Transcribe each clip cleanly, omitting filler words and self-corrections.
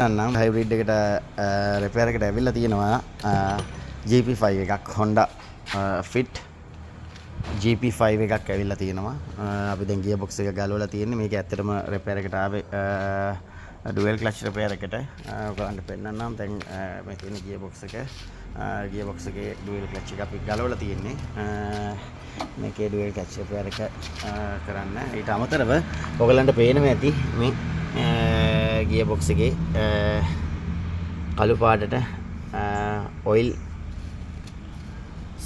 නම් හයිබ්‍රිඩ් එකට රිපෙයාර් එකට ඇවිල්ලා තියෙනවා GP5 එකක් Honda Fit GP5 එකක් ඇවිල්ලා තියෙනවා. අපි දැන් ගියර් බොක්ස් එක ගලවලා තියෙන්නේ. මේක ඇත්තටම රිපෙයාර් එකට ආවේ ඩුවල් ක්ලච් රිපෙයාර් එකට. ඔයගලන්ට පෙන්නන්නම් දැන් මේ තියෙන ගියර් බොක්ස් එක. ගියර් බොක්ස් එකේ ඩුවල් ක්ලච් එක අපි ගලවලා තියෙන්නේ. මේකේ ඩුවල් ක්ලච් රිපෙයාර් එක කරන්න. ඊට අමතරව ඔයගලන්ට පේනවා ඇති මේ ගියර් බොක්ස් එකේ කළු පාටට ඔයිල්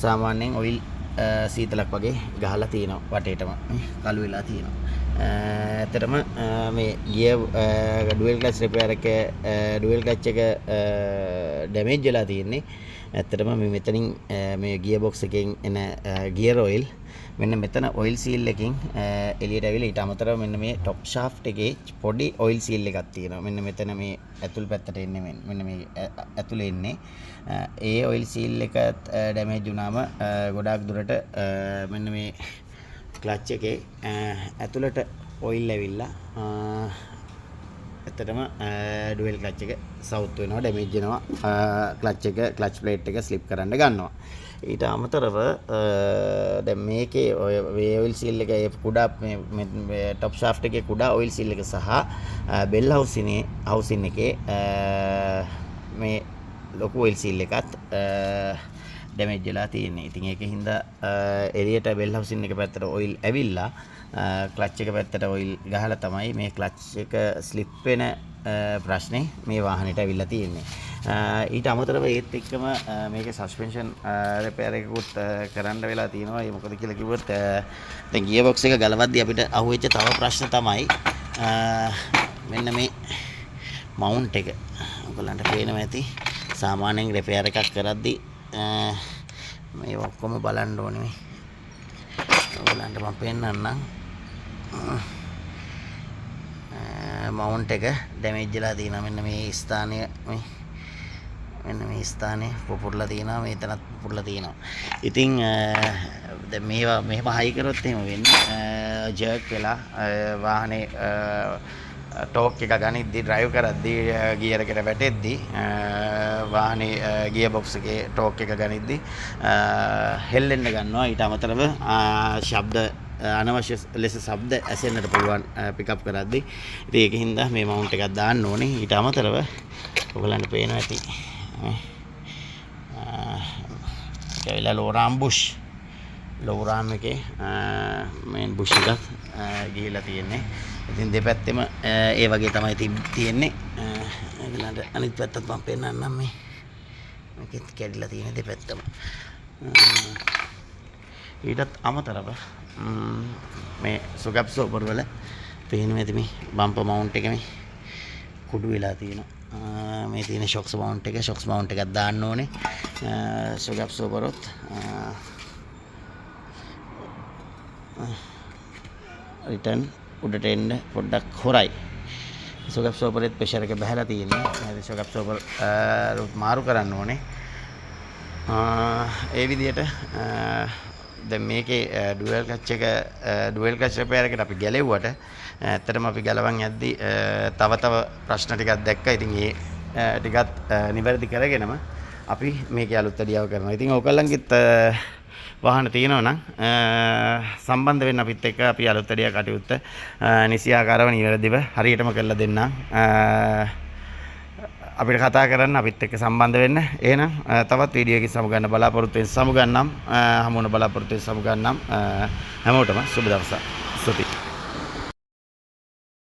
සාමාන්‍යයෙන් ඔයිල් සීතලක් වගේ ගහලා තියෙනවා වටේටම කළු වෙලා තියෙනවා. ඇත්තටම මේ ගියර් ඩුවල් ක්ලච් රිපෙයාර් එක ඩුවල් ක්ලච් එක ඩැමේජ් වෙලා තියෙන්නේ. ඇත්තටම මේ මෙතනින් මේ ගියර් බොක්ස් එකෙන් එන ගියර් ඔයිල් මෙන්න මෙතන ඔයිල් සීල් එකකින් එළියට ඇවිල්ලා ඊට අමතරව මෙන්න මේ টොප් ෂාෆ්ට් එකේ පොඩි ඔයිල් සීල් එකක් තියෙනවා. මෙන්න මෙතන මේ ඇතුල් පැත්තට එන්නේ මෙන්න මේ ඇතුලේ ඉන්නේ. ඒ ඔයිල් සීල් එක ඩැමේජ් වුණාම ගොඩාක් දුරට මෙන්න මේ ක්ලච් එකේ ඇතුළට ඔයිල් ඇවිල්ලා ඇත්තටම ඩුවල් ක්ලච් එක සවුත් වෙනවා ඩැමේජ් වෙනවා. ක්ලච් ප්ලේට් එක ස්ලිප් කරන්න ගන්නවා. ඊට අමතරව දැන් මේකේ ඔය ඔයිල් සීල් එක කුඩා මේ টොප් ෂාෆ්ට් එකේ කුඩා ඔයිල් සීල් එක සහ බෙල් හවුසින් එකේ මේ ලොකු ඔයිල් සීල් එකත් ඩැමේජ් වෙලා තියෙන්නේ. ඉතින් ඒකින්ද එළියට බෙල් හවුසින් එක පැත්තට ඔයිල් ඇවිල්ලා ක්ලච් එක පැත්තට ඔයිල් ගහලා තමයි මේ ක්ලච් එක ස්ලිප් වෙන ප්‍රශ්නේ මේ වාහනේට ඇවිල්ලා තියෙන්නේ. ඊට අමතරව ඒත් එක්කම මේකේ සස්පෙන්ෂන් රිපෙයාර් එකකුත් කරන්න වෙලා තියෙනවා. ඒ මොකද කියලා කිව්වොත් දැන් ගියර් බොක්ස් එක ගලවද්දී අපිට අහුවෙච්ච තව ප්‍රශ්න තමයි මෙන්න මේ මවුන්ට් එක. ඔයගලන්ට පේනවා ඇති. සාමාන්‍යයෙන් රිපෙයාර් එකක් කරද්දී මේ ඔක්කොම බලන්න ඕනේ මේ. ඔයගලන්ට මම පෙන්නන්නම්. මවුන්ට් එක ඩැමේජ් වෙලා තියෙනවා. මෙන්න මේ ස්ථානය මෙන්න මේ ස්ථානය පුපුරලා තියෙනවා. මේතනත් පුපුරලා තියෙනවා. ඉතින් දැන් මේවා මෙහෙම හයි කරොත් එහෙම වෙන්නේ ජර්ක් වෙලා වාහනේ ටෝක් එක ගනිද්දි ඩ්‍රයිව් කරද්දි ගියර් එකට වැටෙද්දි වාහනේ ගියර් බොක්ස් එකේ ටෝක් එක ගනිද්දි හෙල්ලෙන්න ගන්නවා. ඊට අමතරව ශබ්ද අනවශ්‍ය ලෙස ශබ්ද ඇසෙන්නට පුළුවන් පිකප් කරද්දි. ඉතින් ඒකින්ද මේ මවුන්ට් එකක් දාන්න ඕනේ. ඊට අමතරව ඔයගලන්ට පේනවා ඇති ඒකයිලා ලෝරාම් එකේ මේන් බුෂ් එකක් ගිහිලා තියෙන්නේ. ඉතින් දෙපැත්තෙම ඒ වගේ තමයි තියෙන්නේ. ඊළඟට අනිත් පැත්තත් මම පෙන්නන්නම් මේ. මේකෙත් කැඩිලා තියෙන දෙපැත්තම. ඊටත් අමතරව මේ සුගප් සෝපර් වල පේනවා ඇති මේ බම්පර් මවුන්ට් එක මේ කුඩු වෙලා තියෙනවා. මේ තියෙන ෂොක්ස් මවුන්ට් එකක් දාන්න ඕනේ. සුගප් සෝපරොත් රිටර්න් උඩට එන්න පොඩ්ඩක් හොරයි. සොගප් සෝපරෙත් ප්‍රෙෂර් එක බහලා තියෙන්නේ. එහෙනම් සොගප් සෝපර් මාරු කරන්න ඕනේ. ඒ විදිහට දැන් මේකේ ඩුවල් ක්ලච් රිපෙයාර් එකට අපි ගැලෙව්වට ඇත්තටම අපි ගලවන් යද්දී තව ප්‍රශ්න ටිකක් දැක්කා. ඉතින් ඒ ටිකත් නිවැරදි කරගෙනම අපි මේකේ අලුත් අඩියාව කරනවා. ඉතින් ඕකලන්ගෙත් වාහන තියෙනවා නම් සම්බන්ධ වෙන්න අපිත් එක්ක අපි අලුත් අඩියා කටයුත්ත නිසියාකාරව නිවැරදිව හරියටම කරලා දෙන්න. අපිට කතා කරන්න අපිත් එක්ක සම්බන්ධ වෙන්න. එහෙනම් තවත් වීඩියෝ එකකින් සමුගන්න බලාපොරොත්තු වෙන සමුගන්නම්. හමුවන බලාපොරොත්තු වෙන සමුගන්නම්. හැමෝටම සුබ දවසක්. ස්තුතියි.